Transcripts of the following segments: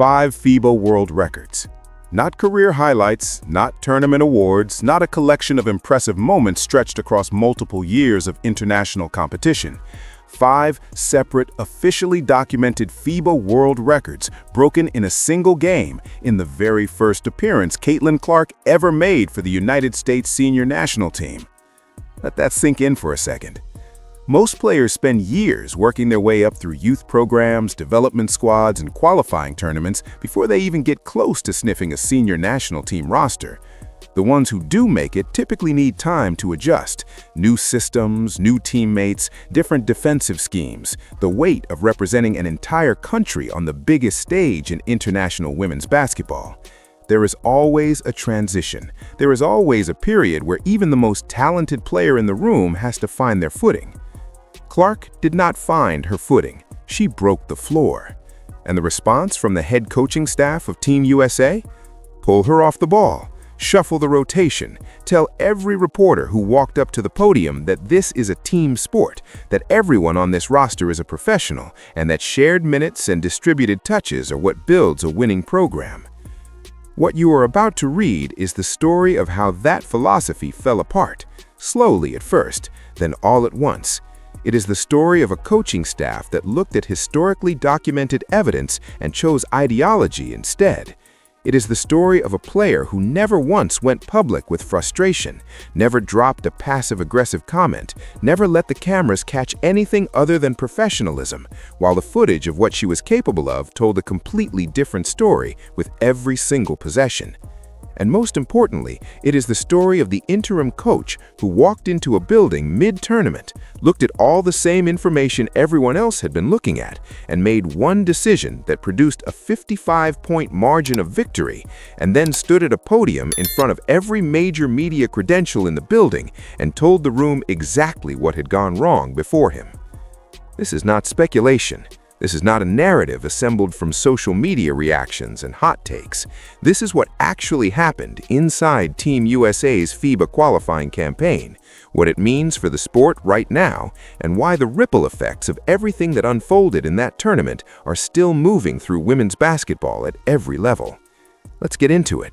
5 FIBA world records. Not career highlights, not tournament awards, not a collection of impressive moments stretched across multiple years of international competition. 5 separate, officially documented FIBA world records broken in a single game in the very first appearance Caitlin Clark ever made for the United States senior national team. Let that sink in for a second. Most players spend years working their way up through youth programs, development squads, and qualifying tournaments before they even get close to sniffing a senior national team roster. The ones who do make it typically need time to adjust. New systems, new teammates, different defensive schemes, the weight of representing an entire country on the biggest stage in international women's basketball. There is always a transition. There is always a period where even the most talented player in the room has to find their footing. Clark did not find her footing. She broke the floor. And the response from the head coaching staff of Team USA? Pull her off the ball, shuffle the rotation, tell every reporter who walked up to the podium that this is a team sport, that everyone on this roster is a professional, and that shared minutes and distributed touches are what builds a winning program. What you are about to read is the story of how that philosophy fell apart, slowly at first, then all at once. It is the story of a coaching staff that looked at historically documented evidence and chose ideology instead. It is the story of a player who never once went public with frustration, never dropped a passive-aggressive comment, never let the cameras catch anything other than professionalism, while the footage of what she was capable of told a completely different story with every single possession. And most importantly, it is the story of the interim coach who walked into a building mid-tournament, looked at all the same information everyone else had been looking at, and made one decision that produced a 55-point margin of victory, and then stood at a podium in front of every major media credential in the building and told the room exactly what had gone wrong before him. This is not speculation. This is not a narrative assembled from social media reactions and hot takes. This is what actually happened inside Team USA's FIBA qualifying campaign, what it means for the sport right now, and why the ripple effects of everything that unfolded in that tournament are still moving through women's basketball at every level. Let's get into it.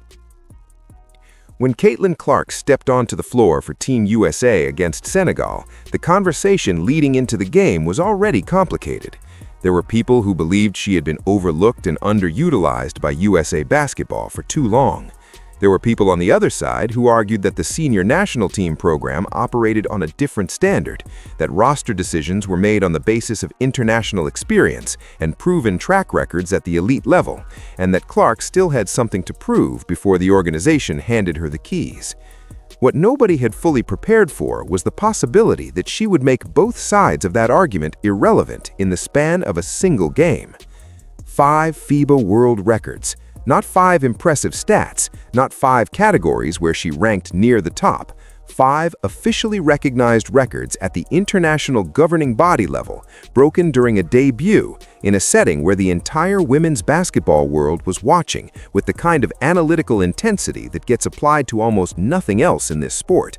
When Caitlin Clark stepped onto the floor for Team USA against Senegal, the conversation leading into the game was already complicated. There were people who believed she had been overlooked and underutilized by USA basketball for too long. There were people on the other side who argued that the senior national team program operated on a different standard, that roster decisions were made on the basis of international experience and proven track records at the elite level, and that Clark still had something to prove before the organization handed her the keys. What nobody had fully prepared for was the possibility that she would make both sides of that argument irrelevant in the span of a single game. 5 FIBA world records, not 5 impressive stats, not 5 categories where she ranked near the top, 5 officially recognized records at the international governing body level, broken during a debut in a setting where the entire women's basketball world was watching with the kind of analytical intensity that gets applied to almost nothing else in this sport.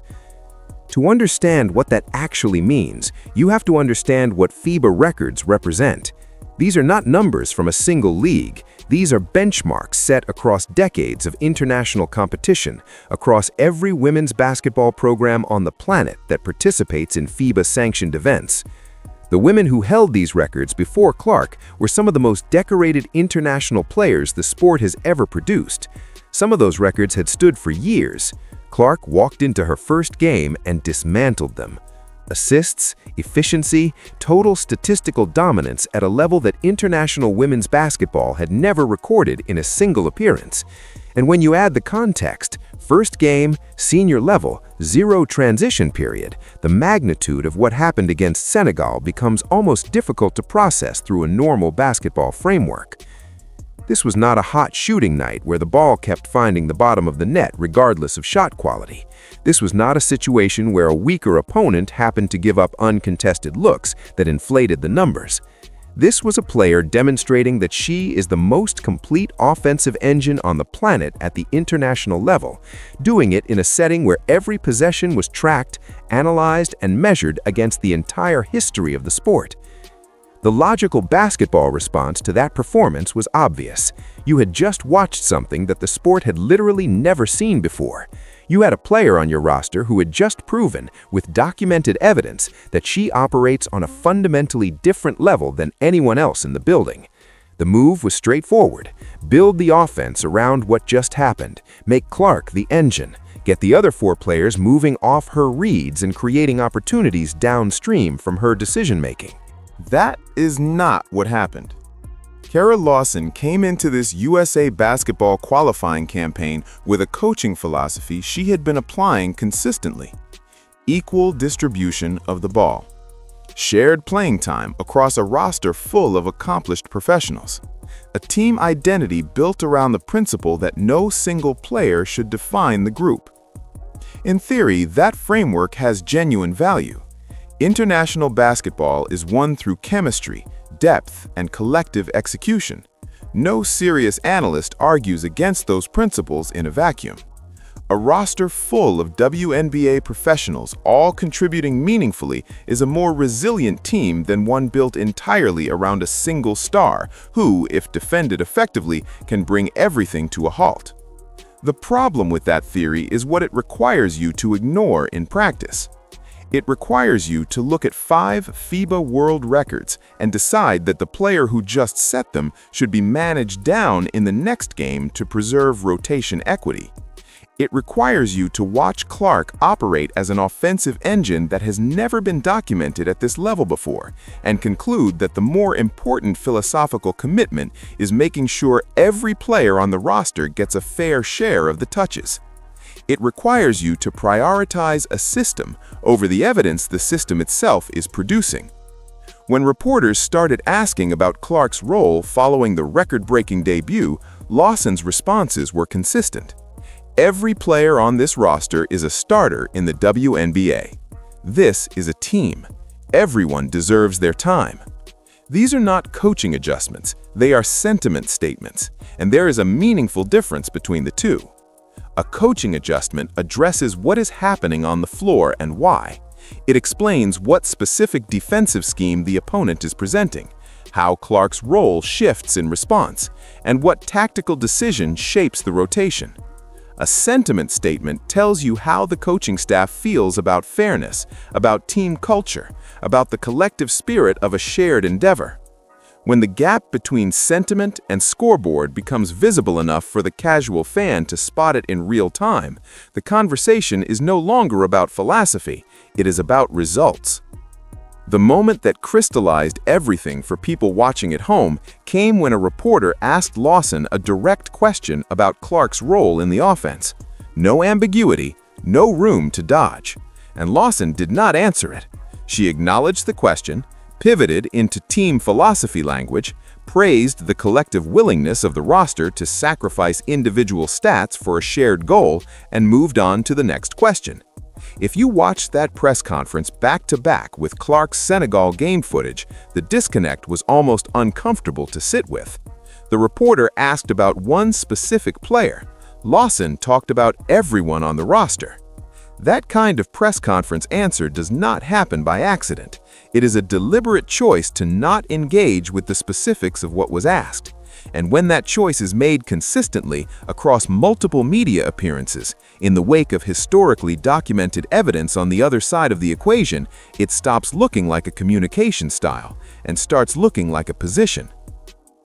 To understand what that actually means, you have to understand what FIBA records represent. These are not numbers from a single league. These are benchmarks set across decades of international competition, across every women's basketball program on the planet that participates in FIBA-sanctioned events. The women who held these records before Clark were some of the most decorated international players the sport has ever produced. Some of those records had stood for years. Clark walked into her first game and dismantled them. Assists, efficiency, total statistical dominance at a level that international women's basketball had never recorded in a single appearance. And when you add the context, first game, senior level, 0 transition period, the magnitude of what happened against Senegal becomes almost difficult to process through a normal basketball framework. This was not a hot shooting night where the ball kept finding the bottom of the net regardless of shot quality. This was not a situation where a weaker opponent happened to give up uncontested looks that inflated the numbers. This was a player demonstrating that she is the most complete offensive engine on the planet at the international level, doing it in a setting where every possession was tracked, analyzed, and measured against the entire history of the sport. The logical basketball response to that performance was obvious. You had just watched something that the sport had literally never seen before. You had a player on your roster who had just proven, with documented evidence, that she operates on a fundamentally different level than anyone else in the building. The move was straightforward. Build the offense around what just happened. Make Clark the engine. Get the other 4 players moving off her reads and creating opportunities downstream from her decision-making. That is not what happened. Cara Lawson came into this USA basketball qualifying campaign with a coaching philosophy she had been applying consistently. Equal distribution of the ball. Shared playing time across a roster full of accomplished professionals. A team identity built around the principle that no single player should define the group. In theory, that framework has genuine value. International basketball is won through chemistry, depth, and collective execution. No serious analyst argues against those principles in a vacuum. A roster full of WNBA professionals, all contributing meaningfully, is a more resilient team than one built entirely around a single star who, if defended effectively, can bring everything to a halt. The problem with that theory is what it requires you to ignore in practice. It requires you to look at 5 FIBA world records and decide that the player who just set them should be managed down in the next game to preserve rotation equity. It requires you to watch Clark operate as an offensive engine that has never been documented at this level before, and conclude that the more important philosophical commitment is making sure every player on the roster gets a fair share of the touches. It requires you to prioritize a system over the evidence the system itself is producing. When reporters started asking about Clark's role following the record-breaking debut, Lawson's responses were consistent. Every player on this roster is a starter in the WNBA. This is a team. Everyone deserves their time. These are not coaching adjustments, they are sentiment statements, and there is a meaningful difference between the two. A coaching adjustment addresses what is happening on the floor and why. It explains what specific defensive scheme the opponent is presenting, how Clark's role shifts in response, and what tactical decision shapes the rotation. A sentiment statement tells you how the coaching staff feels about fairness, about team culture, about the collective spirit of a shared endeavor. When the gap between sentiment and scoreboard becomes visible enough for the casual fan to spot it in real time, the conversation is no longer about philosophy, it is about results. The moment that crystallized everything for people watching at home came when a reporter asked Lawson a direct question about Clark's role in the offense. No ambiguity, no room to dodge. And Lawson did not answer it. She acknowledged the question, pivoted into team philosophy language, praised the collective willingness of the roster to sacrifice individual stats for a shared goal, and moved on to the next question. If you watched that press conference back-to-back with Clark's Senegal game footage, the disconnect was almost uncomfortable to sit with. The reporter asked about one specific player. Lawson talked about everyone on the roster. That kind of press conference answer does not happen by accident. It is a deliberate choice to not engage with the specifics of what was asked. And when that choice is made consistently across multiple media appearances, in the wake of historically documented evidence on the other side of the equation, it stops looking like a communication style and starts looking like a position.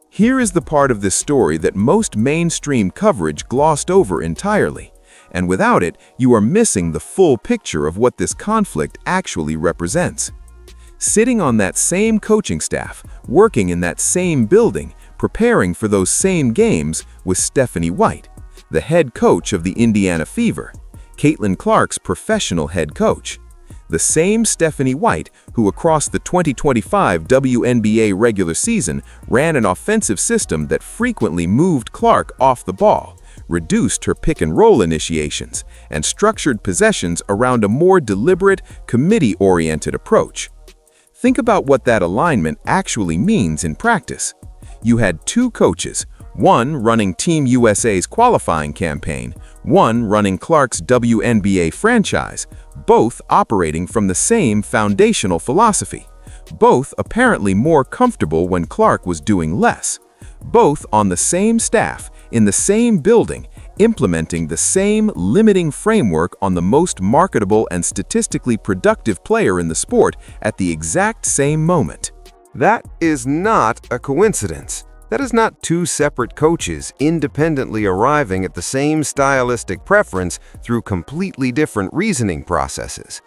Here is the part of this story that most mainstream coverage glossed over entirely. And without it, you are missing the full picture of what this conflict actually represents. Sitting on that same coaching staff, working in that same building, preparing for those same games was Stephanie White, the head coach of the Indiana Fever, Caitlin Clark's professional head coach. The same Stephanie White who across the 2025 WNBA regular season ran an offensive system that frequently moved Clark off the ball, reduced her pick-and-roll initiations, and structured possessions around a more deliberate, committee-oriented approach. Think about what that alignment actually means in practice. You had two coaches, one running Team USA's qualifying campaign, one running Clark's WNBA franchise, both operating from the same foundational philosophy. both apparently more comfortable when Clark was doing less. Both on the same staff, in the same building, implementing the same limiting framework on the most marketable and statistically productive player in the sport at the exact same moment. That is not a coincidence. That is not two separate coaches independently arriving at the same stylistic preference through completely different reasoning processes.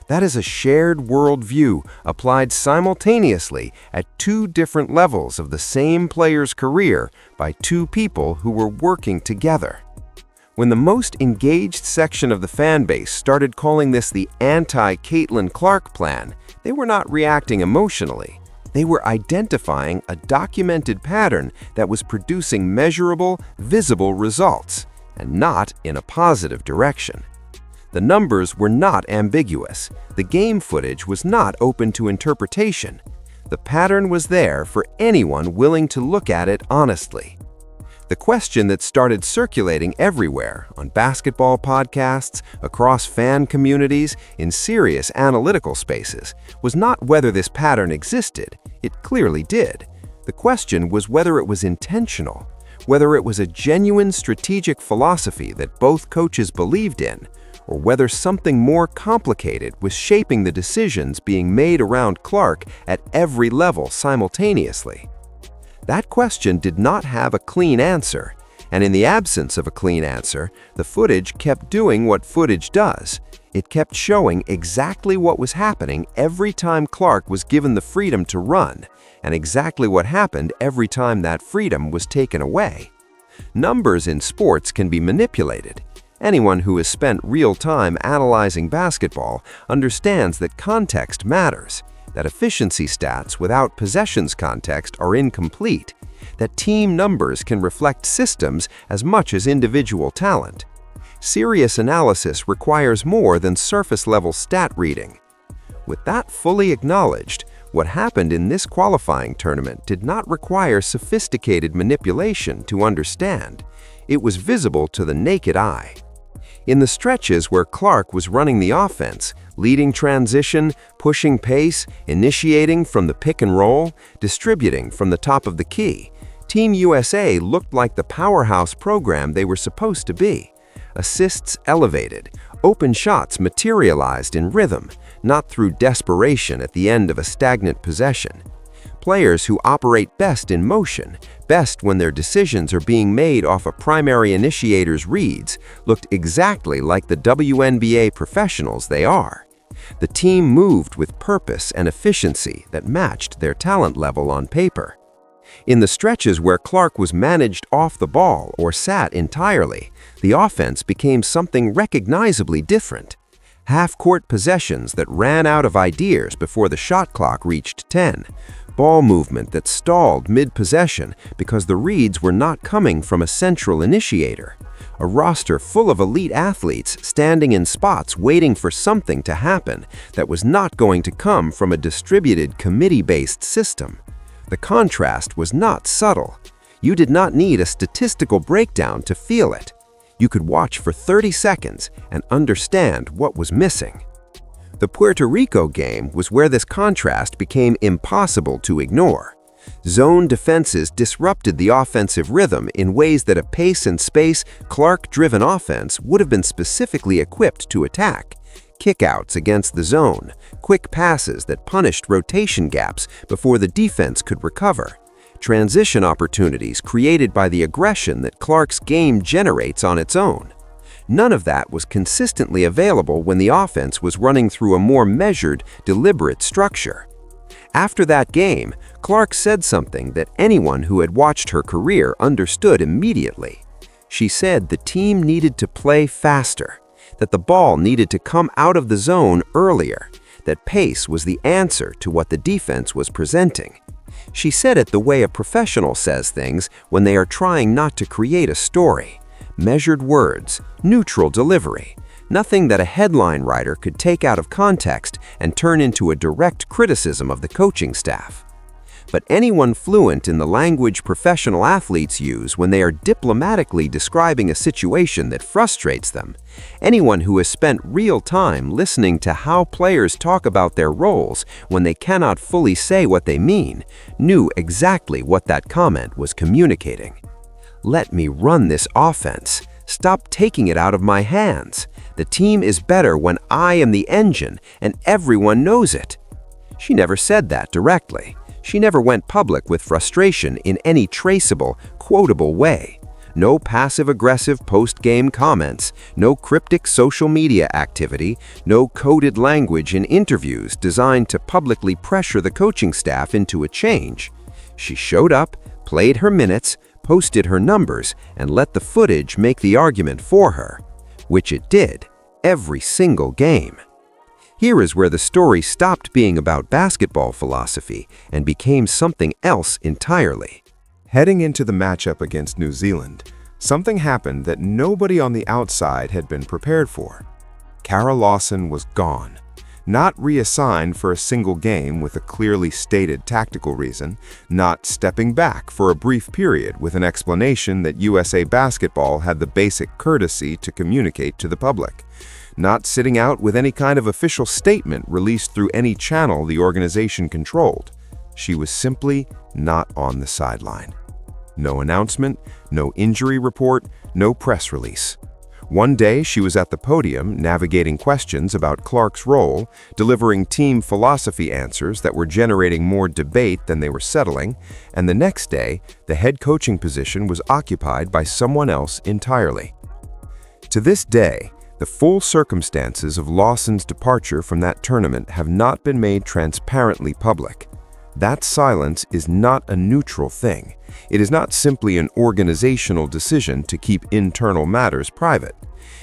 That is a shared worldview applied simultaneously at two different levels of the same player's career by two people who were working together. When the most engaged section of the fan base started calling this the anti-Caitlin Clark plan, they were not reacting emotionally. They were identifying a documented pattern that was producing measurable, visible results, and not in a positive direction. The numbers were not ambiguous. The game footage was not open to interpretation. The pattern was there for anyone willing to look at it honestly. The question that started circulating everywhere, on basketball podcasts, across fan communities, in serious analytical spaces, was not whether this pattern existed. It clearly did. The question was whether it was intentional, whether it was a genuine strategic philosophy that both coaches believed in, or whether something more complicated was shaping the decisions being made around Clark at every level simultaneously. That question did not have a clean answer, and in the absence of a clean answer, the footage kept doing what footage does. It kept showing exactly what was happening every time Clark was given the freedom to run, and exactly what happened every time that freedom was taken away. Numbers in sports can be manipulated. Anyone who has spent real time analyzing basketball understands that context matters, that efficiency stats without possessions context are incomplete, that team numbers can reflect systems as much as individual talent. Serious analysis requires more than surface-level stat reading. With that fully acknowledged, what happened in this qualifying tournament did not require sophisticated manipulation to understand. It was visible to the naked eye. In the stretches where Clark was running the offense, leading transition, pushing pace, initiating from the pick and roll, distributing from the top of the key, Team USA looked like the powerhouse program they were supposed to be. Assists elevated, open shots materialized in rhythm, not through desperation at the end of a stagnant possession. Players who operate best in motion, best when their decisions are being made off a primary initiator's reads, looked exactly like the WNBA professionals they are. The team moved with purpose and efficiency that matched their talent level on paper. In the stretches where Clark was managed off the ball or sat entirely, the offense became something recognizably different. Half-court possessions that ran out of ideas before the shot clock reached 10. Ball movement that stalled mid-possession because the reads were not coming from a central initiator. A roster full of elite athletes standing in spots waiting for something to happen that was not going to come from a distributed committee-based system. The contrast was not subtle. You did not need a statistical breakdown to feel it. You could watch for 30 seconds and understand what was missing. The Puerto Rico game was where this contrast became impossible to ignore. Zone defenses disrupted the offensive rhythm in ways that a pace and space, Clark-driven offense would have been specifically equipped to attack. Kickouts against the zone, quick passes that punished rotation gaps before the defense could recover, transition opportunities created by the aggression that Clark's game generates on its own. None of that was consistently available when the offense was running through a more measured, deliberate structure. After that game, Clark said something that anyone who had watched her career understood immediately. She said the team needed to play faster, that the ball needed to come out of the zone earlier, that pace was the answer to what the defense was presenting. She said it the way a professional says things when they are trying not to create a story. Measured words, neutral delivery, nothing that a headline writer could take out of context and turn into a direct criticism of the coaching staff. but anyone fluent in the language professional athletes use when they are diplomatically describing a situation that frustrates them. Anyone who has spent real time listening to how players talk about their roles when they cannot fully say what they mean, knew exactly what that comment was communicating. Let me run this offense. Stop taking it out of my hands. The team is better when I am the engine, and everyone knows it. She never said that directly. She never went public with frustration in any traceable, quotable way. No passive-aggressive post-game comments, no cryptic social media activity, no coded language in interviews designed to publicly pressure the coaching staff into a change. She showed up, played her minutes, posted her numbers, and let the footage make the argument for her, which it did, every single game. Here is where the story stopped being about basketball philosophy and became something else entirely. Heading into the matchup against New Zealand, something happened that nobody on the outside had been prepared for. Cara Lawson was gone. Not reassigned for a single game with a clearly stated tactical reason, not stepping back for a brief period with an explanation that USA Basketball had the basic courtesy to communicate to the public, not sitting out with any kind of official statement released through any channel the organization controlled. She was simply not on the sideline. No announcement, no injury report, no press release. One day, she was at the podium navigating questions about Clark's role, delivering team philosophy answers that were generating more debate than they were settling, and the next day, the head coaching position was occupied by someone else entirely. To this day, the full circumstances of Lawson's departure from that tournament have not been made transparently public. That silence is not a neutral thing. It is not simply an organizational decision to keep internal matters private.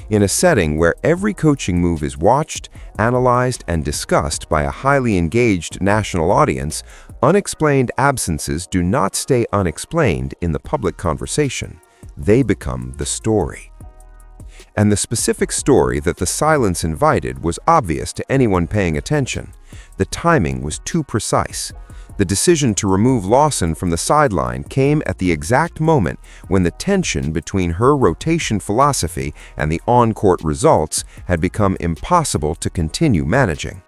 In a setting where every coaching move is watched, analyzed, and discussed by a highly engaged national audience, unexplained absences do not stay unexplained in the public conversation. They become the story. And the specific story that the silence invited was obvious to anyone paying attention. The timing was too precise. The decision to remove Lawson from the sideline came at the exact moment when the tension between her rotation philosophy and the on-court results had become impossible to continue managing.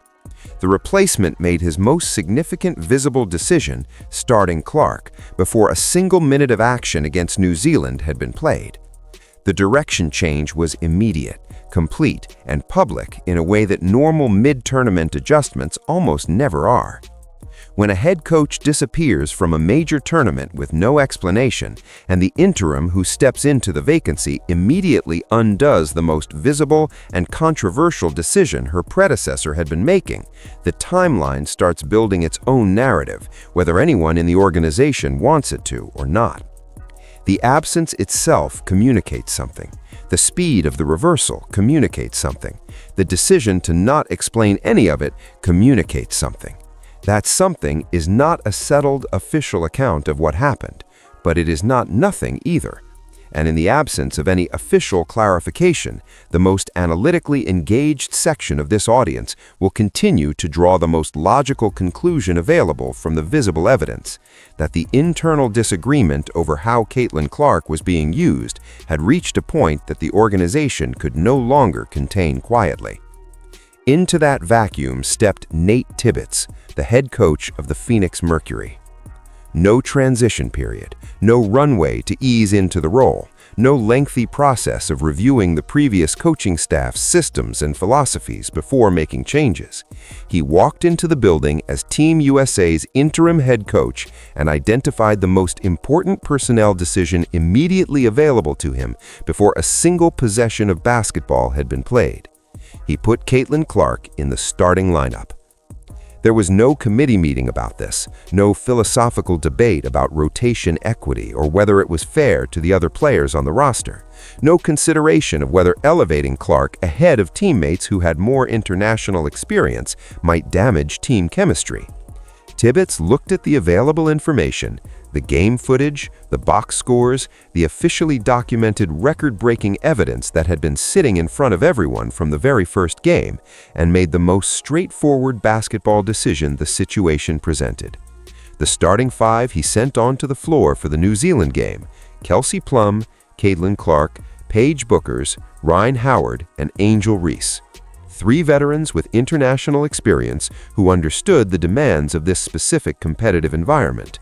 The replacement made his most significant visible decision, starting Clark, before a single minute of action against New Zealand had been played. The direction change was immediate, complete, and public in a way that normal mid-tournament adjustments almost never are. When a head coach disappears from a major tournament with no explanation, and the interim who steps into the vacancy immediately undoes the most visible and controversial decision her predecessor had been making, the timeline starts building its own narrative, whether anyone in the organization wants it to or not. The absence itself communicates something. The speed of the reversal communicates something. The decision to not explain any of it communicates something. That something is not a settled official account of what happened, but it is not nothing either. And in the absence of any official clarification, the most analytically engaged section of this audience will continue to draw the most logical conclusion available from the visible evidence, that the internal disagreement over how Caitlin Clark was being used had reached a point that the organization could no longer contain quietly. Into that vacuum stepped Nate Tibbetts, the head coach of the Phoenix Mercury. No transition period, no runway to ease into the role, no lengthy process of reviewing the previous coaching staff's systems and philosophies before making changes. He walked into the building as Team USA's interim head coach and identified the most important personnel decision immediately available to him before a single possession of basketball had been played. He put Caitlin Clark in the starting lineup. There was no committee meeting about this, no philosophical debate about rotation equity or whether it was fair to the other players on the roster, no consideration of whether elevating Clark ahead of teammates who had more international experience might damage team chemistry. Tibbetts looked at the available information, the game footage, the box scores, the officially documented record-breaking evidence that had been sitting in front of everyone from the very first game, and made the most straightforward basketball decision the situation presented. The starting five he sent onto the floor for the New Zealand game: Kelsey Plum, Caitlin Clark, Paige Bookers, Ryan Howard, and Angel Reese. 3 veterans with international experience who understood the demands of this specific competitive environment.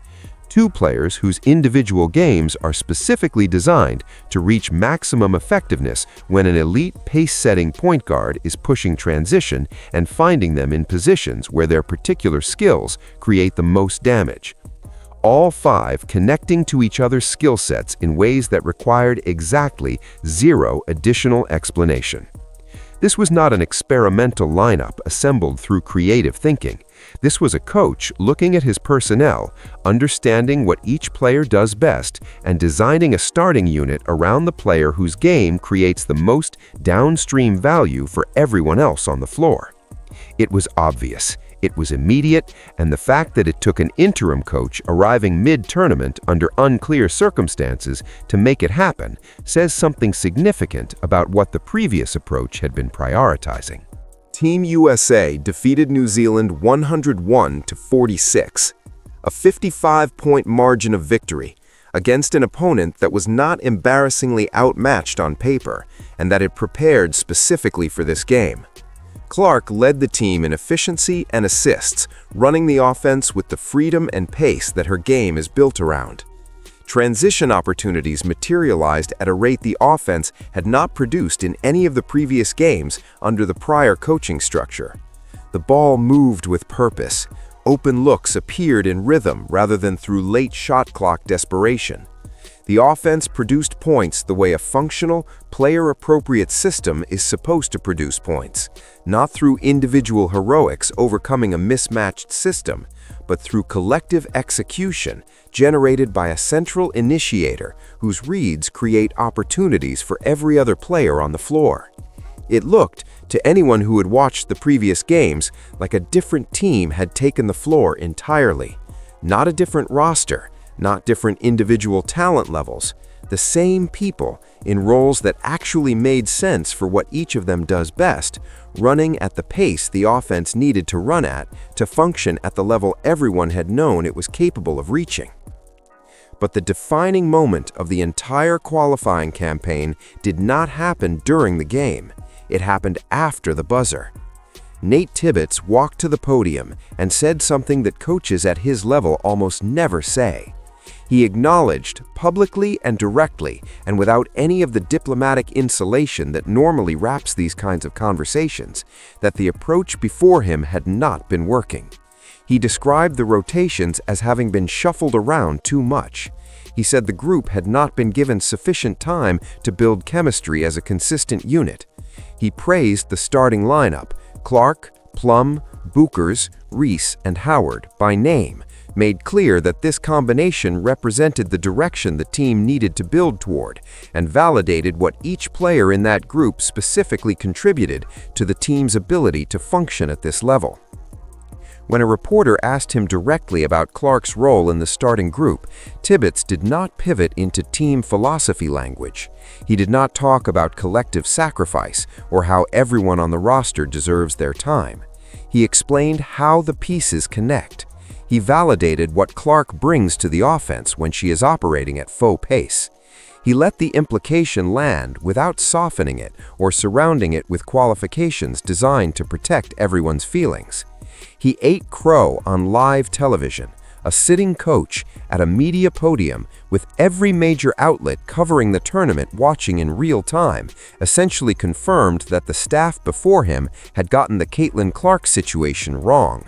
2 players whose individual games are specifically designed to reach maximum effectiveness when an elite pace-setting point guard is pushing transition and finding them in positions where their particular skills create the most damage. All 5 connecting to each other's skill sets in ways that required exactly 0 additional explanation. This was not an experimental lineup assembled through creative thinking. This was a coach looking at his personnel, understanding what each player does best, and designing a starting unit around the player whose game creates the most downstream value for everyone else on the floor. It was obvious, it was immediate, and the fact that it took an interim coach arriving mid-tournament under unclear circumstances to make it happen says something significant about what the previous approach had been prioritizing. Team USA defeated New Zealand 101-46, a 55-point margin of victory against an opponent that was not embarrassingly outmatched on paper and that had prepared specifically for this game. Clark led the team in efficiency and assists, running the offense with the freedom and pace that her game is built around. Transition opportunities materialized at a rate the offense had not produced in any of the previous games under the prior coaching structure. The ball moved with purpose. Open looks appeared in rhythm rather than through late shot clock desperation. The offense produced points the way a functional, player-appropriate system is supposed to produce points, not through individual heroics overcoming a mismatched system, but through collective execution generated by a central initiator whose reads create opportunities for every other player on the floor. It looked, to anyone who had watched the previous games, like a different team had taken the floor entirely. Not a different roster, not different individual talent levels, the same people in roles that actually made sense for what each of them does best, running at the pace the offense needed to run at to function at the level everyone had known it was capable of reaching. But the defining moment of the entire qualifying campaign did not happen during the game. It happened after the buzzer. Nate Tibbetts walked to the podium and said something that coaches at his level almost never say. He acknowledged, publicly and directly, and without any of the diplomatic insulation that normally wraps these kinds of conversations, that the approach before him had not been working. He described the rotations as having been shuffled around too much. He said the group had not been given sufficient time to build chemistry as a consistent unit. He praised the starting lineup: Clark, Plum, Bookers, Reese, and Howard by name, made clear that this combination represented the direction the team needed to build toward, and validated what each player in that group specifically contributed to the team's ability to function at this level. When a reporter asked him directly about Clark's role in the starting group, Tibbetts did not pivot into team philosophy language. He did not talk about collective sacrifice or how everyone on the roster deserves their time. He explained how the pieces connect. He validated what Clark brings to the offense when she is operating at faux pace. He let the implication land without softening it or surrounding it with qualifications designed to protect everyone's feelings. He ate crow on live television, a sitting coach at a media podium with every major outlet covering the tournament watching in real time, essentially confirmed that the staff before him had gotten the Caitlin Clark situation wrong.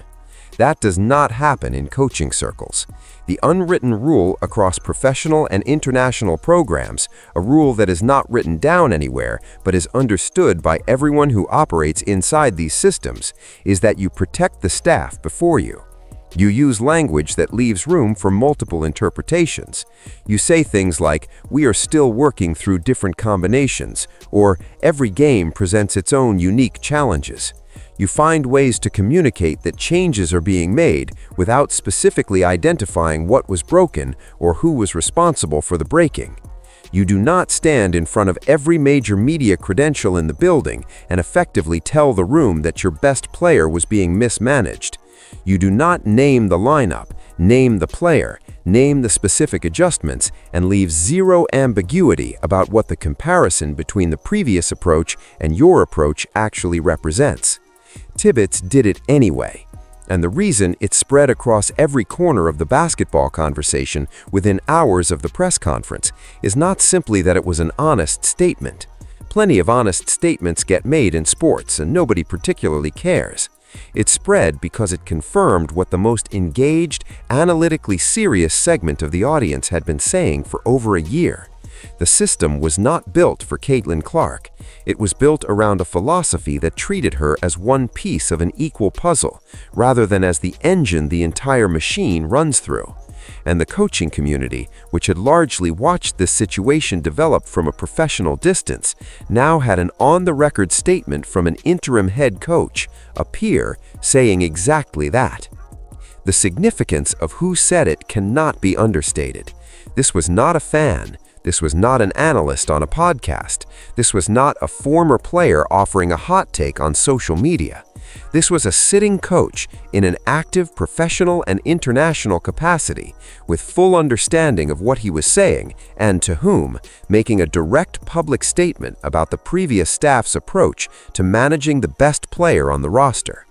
That does not happen in coaching circles. The unwritten rule across professional and international programs, a rule that is not written down anywhere but is understood by everyone who operates inside these systems, is that you protect the staff before you. You use language that leaves room for multiple interpretations. You say things like, "We are still working through different combinations," or "Every game presents its own unique challenges." You find ways to communicate that changes are being made without specifically identifying what was broken or who was responsible for the breaking. You do not stand in front of every major media credential in the building and effectively tell the room that your best player was being mismanaged. You do not name the lineup, Name the player, name the specific adjustments, and leave zero ambiguity about what the comparison between the previous approach and your approach actually represents. Tibbetts did it anyway. And the reason it spread across every corner of the basketball conversation within hours of the press conference is not simply that it was an honest statement. Plenty of honest statements get made in sports, and nobody particularly cares. It spread because it confirmed what the most engaged, analytically serious segment of the audience had been saying for over a year. The system was not built for Caitlin Clark. It was built around a philosophy that treated her as one piece of an equal puzzle, rather than as the engine the entire machine runs through. And the coaching community, which had largely watched this situation develop from a professional distance, now had an on-the-record statement from an interim head coach, a peer, saying exactly that. The significance of who said it cannot be understated. This was not a fan. This was not an analyst on a podcast. This was not a former player offering a hot take on social media. This was a sitting coach in an active professional and international capacity, with full understanding of what he was saying and to whom, making a direct public statement about the previous staff's approach to managing the best player on the roster.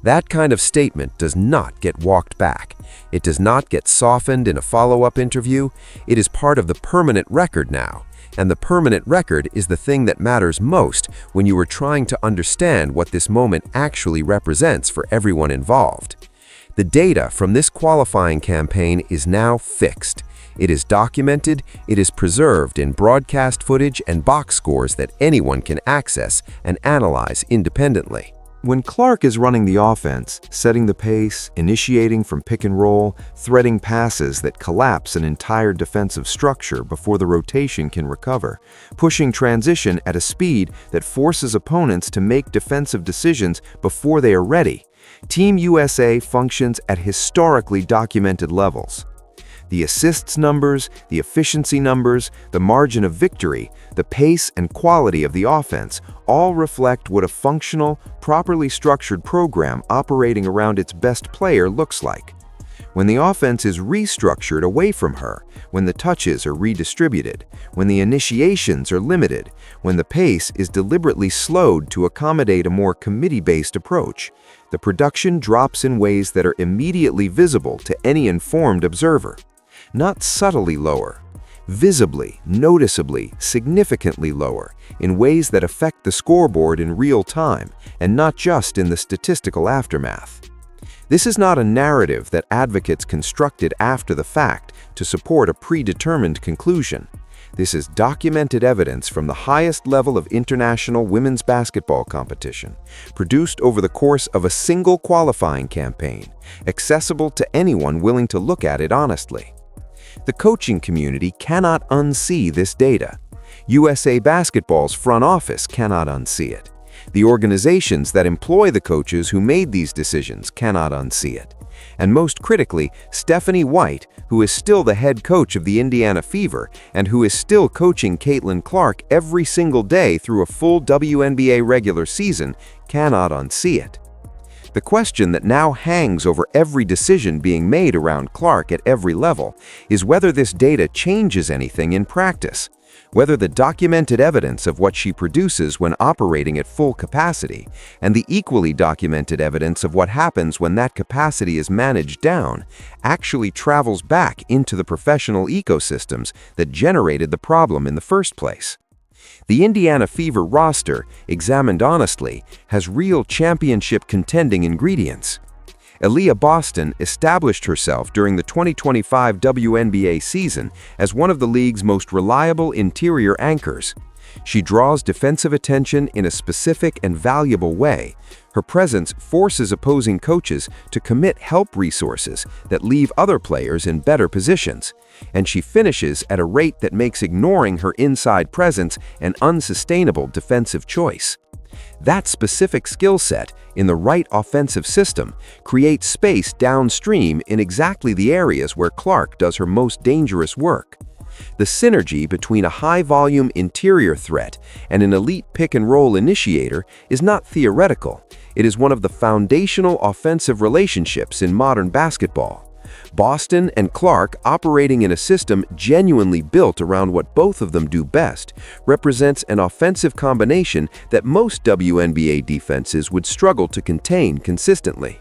That kind of statement does not get walked back. It does not get softened in a follow-up interview. It is part of the permanent record now. And the permanent record is the thing that matters most when you are trying to understand what this moment actually represents for everyone involved. The data from this qualifying campaign is now fixed. It is documented, it is preserved in broadcast footage and box scores that anyone can access and analyze independently. When Clark is running the offense, setting the pace, initiating from pick and roll, threading passes that collapse an entire defensive structure before the rotation can recover, pushing transition at a speed that forces opponents to make defensive decisions before they are ready, Team USA functions at historically documented levels. The assists numbers, the efficiency numbers, the margin of victory, the pace and quality of the offense all reflect what a functional, properly structured program operating around its best player looks like. When the offense is restructured away from her, when the touches are redistributed, when the initiations are limited, when the pace is deliberately slowed to accommodate a more committee-based approach, the production drops in ways that are immediately visible to any informed observer. Not subtly lower, visibly, noticeably, significantly lower, in ways that affect the scoreboard in real time, and not just in the statistical aftermath. This is not a narrative that advocates constructed after the fact to support a predetermined conclusion. This is documented evidence from the highest level of international women's basketball competition, produced over the course of a single qualifying campaign, accessible to anyone willing to look at it honestly. The coaching community cannot unsee this data. USA Basketball's front office cannot unsee it. The organizations that employ the coaches who made these decisions cannot unsee it. And most critically, Stephanie White, who is still the head coach of the Indiana Fever and who is still coaching Caitlin Clark every single day through a full WNBA regular season, cannot unsee it. The question that now hangs over every decision being made around Clark at every level is whether this data changes anything in practice, whether the documented evidence of what she produces when operating at full capacity and the equally documented evidence of what happens when that capacity is managed down actually travels back into the professional ecosystems that generated the problem in the first place. The Indiana Fever roster, examined honestly, has real championship contending ingredients. Aaliyah Boston established herself during the 2025 WNBA season as one of the league's most reliable interior anchors. She draws defensive attention in a specific and valuable way. Her presence forces opposing coaches to commit help resources that leave other players in better positions, and she finishes at a rate that makes ignoring her inside presence an unsustainable defensive choice. That specific skill set, in the right offensive system, creates space downstream in exactly the areas where Clark does her most dangerous work. The synergy between a high-volume interior threat and an elite pick-and-roll initiator is not theoretical. It is one of the foundational offensive relationships in modern basketball. Boston and Clark operating in a system genuinely built around what both of them do best represents an offensive combination that most WNBA defenses would struggle to contain consistently.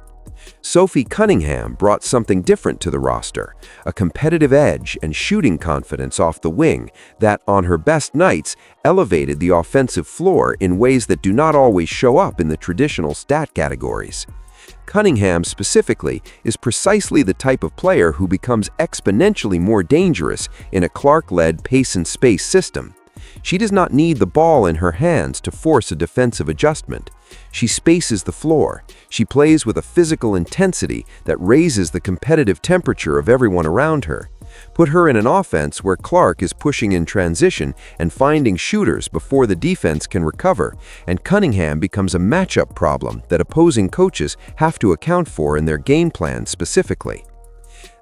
Sophie Cunningham brought something different to the roster, a competitive edge and shooting confidence off the wing that, on her best nights, elevated the offensive floor in ways that do not always show up in the traditional stat categories. Cunningham specifically is precisely the type of player who becomes exponentially more dangerous in a Clark-led pace and space system. She does not need the ball in her hands to force a defensive adjustment. She spaces the floor. She plays with a physical intensity that raises the competitive temperature of everyone around her. Put her in an offense where Clark is pushing in transition and finding shooters before the defense can recover, and Cunningham becomes a matchup problem that opposing coaches have to account for in their game plan specifically.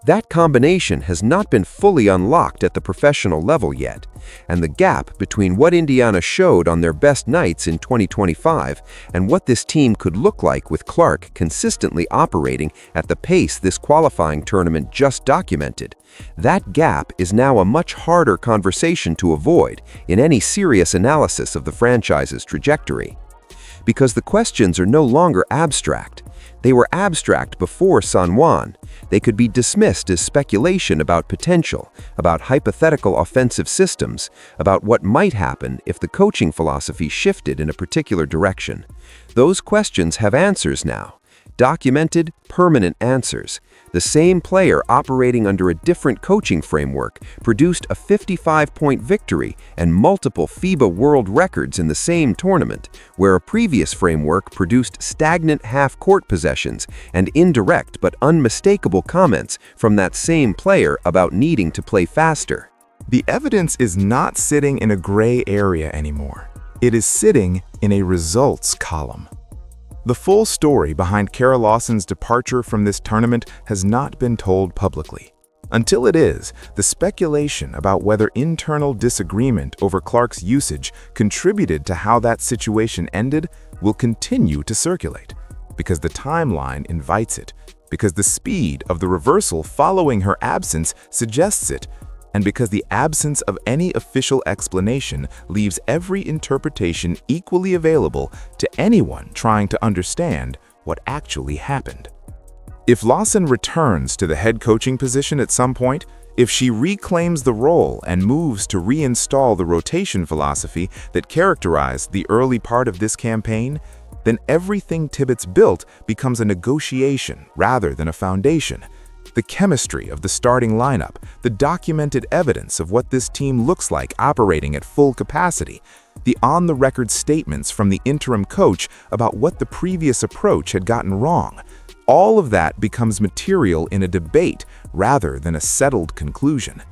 That combination has not been fully unlocked at the professional level yet, and the gap between what Indiana showed on their best nights in 2025 and what this team could look like with Clark consistently operating at the pace this qualifying tournament just documented, that gap is now a much harder conversation to avoid in any serious analysis of the franchise's trajectory. Because the questions are no longer abstract. They were abstract before San Juan. They could be dismissed as speculation about potential, about hypothetical offensive systems, about what might happen if the coaching philosophy shifted in a particular direction. Those questions have answers now. Documented, permanent answers. The same player operating under a different coaching framework produced a 55-point victory and multiple FIBA world records in the same tournament, where a previous framework produced stagnant half-court possessions and indirect but unmistakable comments from that same player about needing to play faster. The evidence is not sitting in a gray area anymore. It is sitting in a results column. The full story behind Cara Lawson's departure from this tournament has not been told publicly. Until it is, the speculation about whether internal disagreement over Clark's usage contributed to how that situation ended will continue to circulate, because the timeline invites it, because the speed of the reversal following her absence suggests it, and because the absence of any official explanation leaves every interpretation equally available to anyone trying to understand what actually happened. If Lawson returns to the head coaching position at some point, if she reclaims the role and moves to reinstall the rotation philosophy that characterized the early part of this campaign, then everything Tibbetts built becomes a negotiation rather than a foundation. The chemistry of the starting lineup, the documented evidence of what this team looks like operating at full capacity, the on-the-record statements from the interim coach about what the previous approach had gotten wrong, all of that becomes material in a debate rather than a settled conclusion.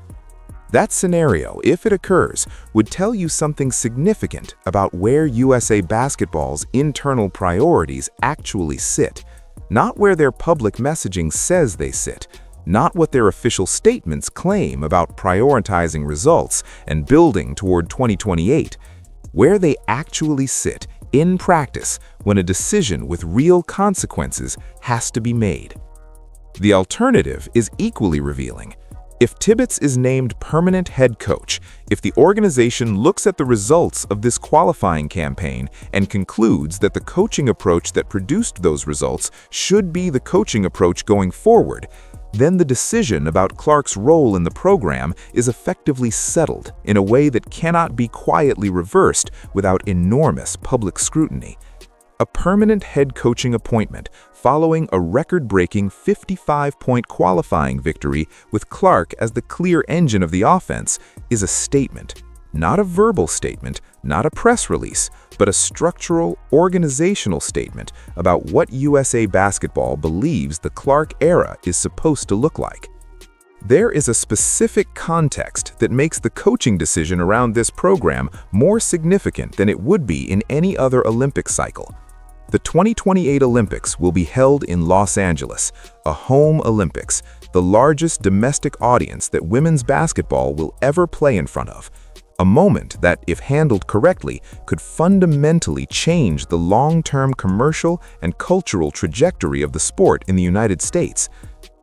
That scenario, if it occurs, would tell you something significant about where USA Basketball's internal priorities actually sit. Not where their public messaging says they sit, not what their official statements claim about prioritizing results and building toward 2028, where they actually sit in practice when a decision with real consequences has to be made. The alternative is equally revealing. If Tibbetts is named permanent head coach, if the organization looks at the results of this qualifying campaign and concludes that the coaching approach that produced those results should be the coaching approach going forward, then the decision about Clark's role in the program is effectively settled in a way that cannot be quietly reversed without enormous public scrutiny. A permanent head coaching appointment following a record-breaking 55-point qualifying victory with Clark as the clear engine of the offense is a statement, not a verbal statement, not a press release, but a structural, organizational statement about what USA Basketball believes the Clark era is supposed to look like. There is a specific context that makes the coaching decision around this program more significant than it would be in any other Olympic cycle. The 2028 Olympics will be held in Los Angeles, a home Olympics, the largest domestic audience that women's basketball will ever play in front of. A moment that, if handled correctly, could fundamentally change the long-term commercial and cultural trajectory of the sport in the United States.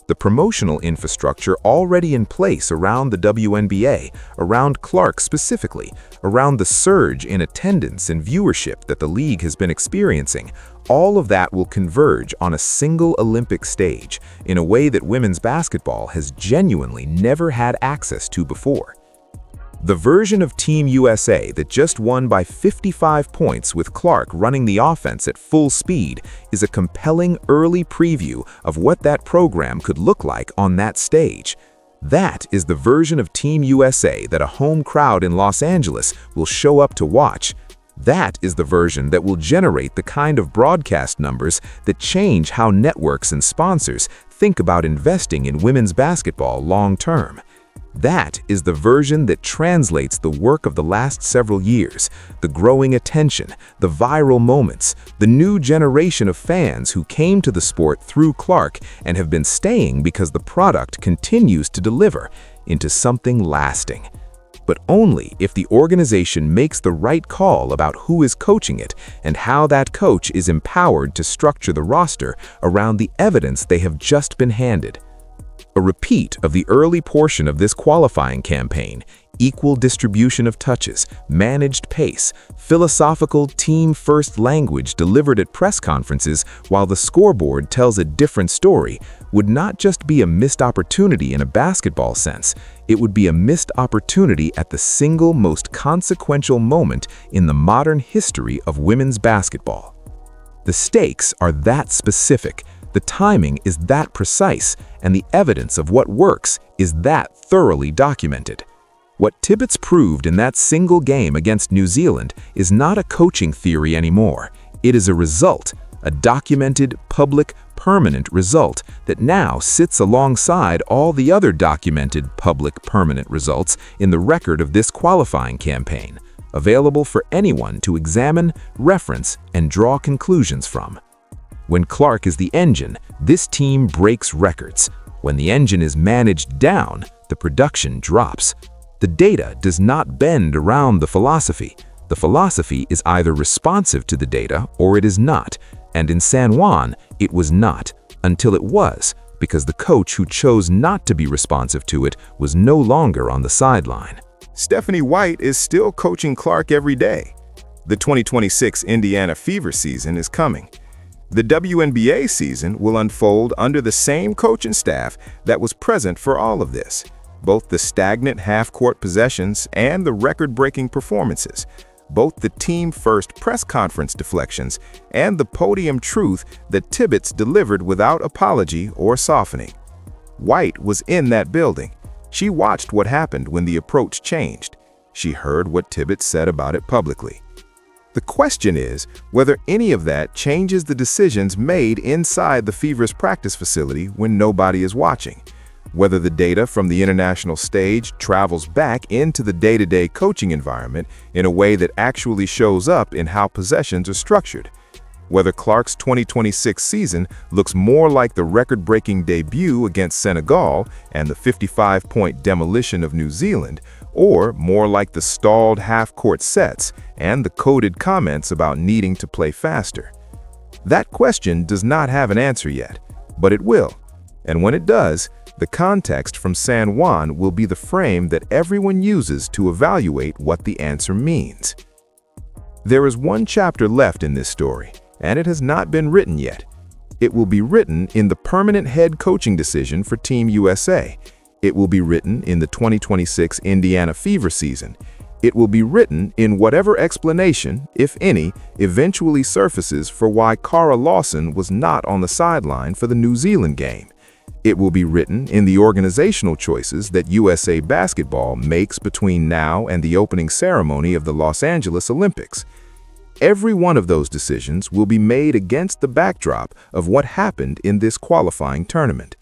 The promotional infrastructure already in place around the WNBA, around Clark specifically, around the surge in attendance and viewership that the league has been experiencing, all of that will converge on a single Olympic stage in a way that women's basketball has genuinely never had access to before. The version of Team USA that just won by 55 points with Clark running the offense at full speed is a compelling early preview of what that program could look like on that stage. That is the version of Team USA that a home crowd in Los Angeles will show up to watch. That is the version that will generate the kind of broadcast numbers that change how networks and sponsors think about investing in women's basketball long term. That is the version that translates the work of the last several years, the growing attention, the viral moments, the new generation of fans who came to the sport through Clark and have been staying because the product continues to deliver, into something lasting. But only if the organization makes the right call about who is coaching it and how that coach is empowered to structure the roster around the evidence they have just been handed. A repeat of the early portion of this qualifying campaign, equal distribution of touches, managed pace, philosophical team-first language delivered at press conferences while the scoreboard tells a different story, would not just be a missed opportunity in a basketball sense, it would be a missed opportunity at the single most consequential moment in the modern history of women's basketball. The stakes are that specific, the timing is that precise, and the evidence of what works is that thoroughly documented. What Tibbetts proved in that single game against New Zealand is not a coaching theory anymore. It is a result, a documented, public, permanent result that now sits alongside all the other documented, public, permanent results in the record of this qualifying campaign, available for anyone to examine, reference, and draw conclusions from. When Clark is the engine, this team breaks records. When the engine is managed down, the production drops. The data does not bend around the philosophy. The philosophy is either responsive to the data or it is not, and in San Juan, it was not, until it was, because the coach who chose not to be responsive to it was no longer on the sideline. Stephanie White is still coaching Clark every day. The 2026 Indiana Fever season is coming. The WNBA season will unfold under the same coaching staff that was present for all of this, both the stagnant half-court possessions and the record-breaking performances, both the team-first press conference deflections and the podium truth that Tibbetts delivered without apology or softening. White was in that building. She watched what happened when the approach changed. She heard what Tibbetts said about it publicly. The question is whether any of that changes the decisions made inside the Fever's practice facility when nobody is watching, whether the data from the international stage travels back into the day-to-day coaching environment in a way that actually shows up in how possessions are structured, whether Clark's 2026 season looks more like the record-breaking debut against Senegal and the 55-point demolition of New Zealand, or more like the stalled half-court sets and the coded comments about needing to play faster. That question does not have an answer yet, but it will. And when it does, the context from San Juan will be the frame that everyone uses to evaluate what the answer means. There is one chapter left in this story, and it has not been written yet. It will be written in the permanent head coaching decision for Team USA. It will be written in the 2026 Indiana Fever season. It will be written in whatever explanation, if any, eventually surfaces for why Cara Lawson was not on the sideline for the New Zealand game. It will be written in the organizational choices that USA Basketball makes between now and the opening ceremony of the Los Angeles Olympics. Every one of those decisions will be made against the backdrop of what happened in this qualifying tournament.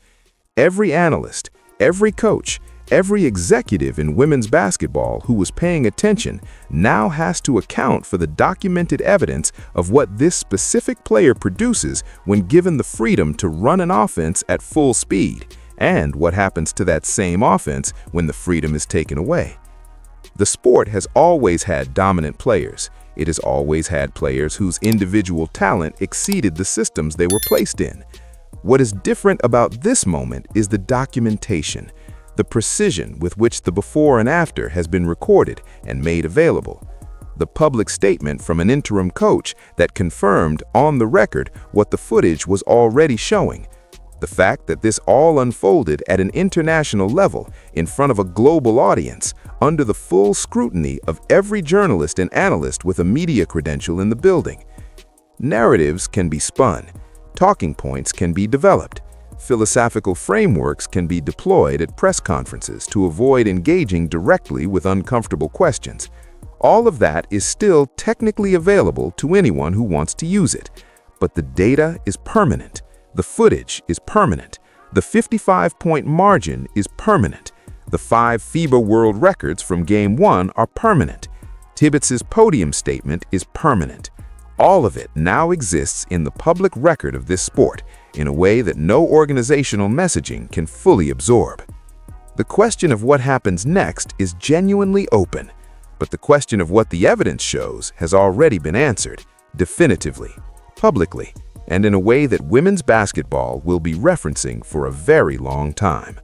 Every analyst, every coach, every executive in women's basketball who was paying attention now has to account for the documented evidence of what this specific player produces when given the freedom to run an offense at full speed, and what happens to that same offense when the freedom is taken away. The sport has always had dominant players. It has always had players whose individual talent exceeded the systems they were placed in. What is different about this moment is the documentation, the precision with which the before and after has been recorded and made available. The public statement from an interim coach that confirmed on the record what the footage was already showing. The fact that this all unfolded at an international level in front of a global audience under the full scrutiny of every journalist and analyst with a media credential in the building. Narratives can be spun, talking points can be developed, philosophical frameworks can be deployed at press conferences to avoid engaging directly with uncomfortable questions. All of that is still technically available to anyone who wants to use it, but the data is permanent. The footage is permanent. The 55-point margin is permanent. The 5 FIBA world records from Game 1 are permanent. Tibbetts' podium statement is permanent. All of it now exists in the public record of this sport in a way that no organizational messaging can fully absorb. The question of what happens next is genuinely open, but the question of what the evidence shows has already been answered, definitively, publicly, and in a way that women's basketball will be referencing for a very long time.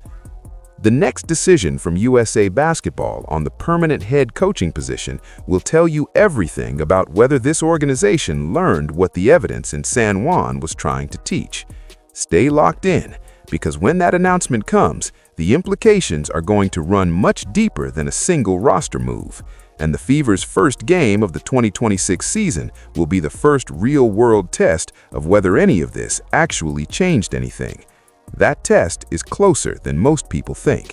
The next decision from USA Basketball on the permanent head coaching position will tell you everything about whether this organization learned what the evidence in San Juan was trying to teach. Stay locked in, because when that announcement comes, the implications are going to run much deeper than a single roster move, and the Fever's first game of the 2026 season will be the first real-world test of whether any of this actually changed anything. That test is closer than most people think.